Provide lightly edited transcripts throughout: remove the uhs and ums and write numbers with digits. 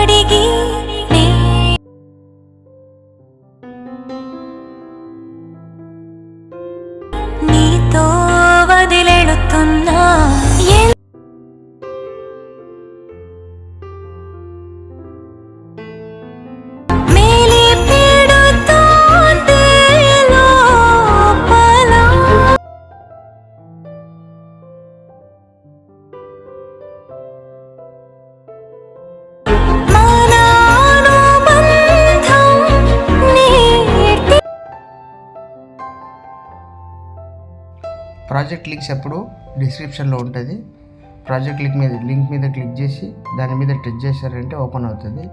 అడిగి నీతో వదిలేడుతున్నా project links ఎప్పుడు డిస్క్రిప్షన్లో ఉంటుంది. ప్రాజెక్ట్ లింక్ మీద క్లిక్ చేసి దాని మీద టచ్ చేశారంటే ఓపెన్ అవుతుంది.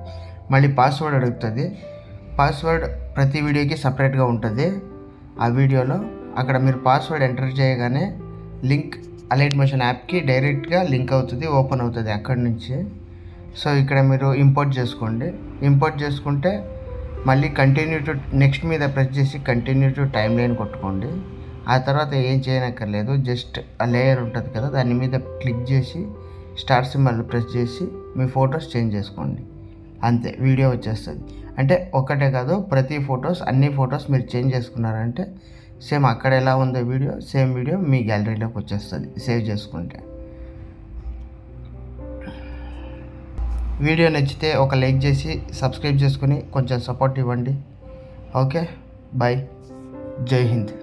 మళ్ళీ పాస్వర్డ్ అడుగుతుంది. పాస్వర్డ్ ప్రతి వీడియోకి సపరేట్గా ఉంటుంది. ఆ వీడియోలో అక్కడ మీరు పాస్వర్డ్ ఎంటర్ చేయగానే లింక్ అలైట్ మోషన్ యాప్కి డైరెక్ట్గా లింక్ అవుతుంది, ఓపెన్ అవుతుంది అక్కడి నుంచి. సో ఇక్కడ మీరు ఇంపోర్ట్ చేసుకోండి. ఇంపోర్ట్ చేసుకుంటే మళ్ళీ కంటిన్యూ టు నెక్స్ట్ మీద ప్రెస్ చేసి కంటిన్యూ టు టైమ్ లైన్ కొట్టుకోండి. ఆ తర్వాత ఏం చేయనక్కర్లేదు, జస్ట్ ఆ లేయర్ ఉంటుంది కదా దాని మీద క్లిక్ చేసి స్టార్ సింబల్ ప్రెస్ చేసి మీ ఫొటోస్ చేంజ్ చేసుకోండి. అంతే, వీడియో వచ్చేస్తుంది. అంటే ఒకటే కాదు, ప్రతి ఫొటోస్ అన్ని ఫొటోస్ మీరు చేంజ్ చేసుకున్నారంటే సేమ్ అక్కడ ఎలా ఉందో వీడియో సేమ్ వీడియో మీ గ్యాలరీలోకి వచ్చేస్తుంది సేవ్ చేసుకుంటే. వీడియో నచ్చితే ఒక లైక్ చేసి సబ్స్క్రైబ్ చేసుకుని కొంచెం సపోర్ట్ ఇవ్వండి. ఓకే, బాయ్, జై హింద్.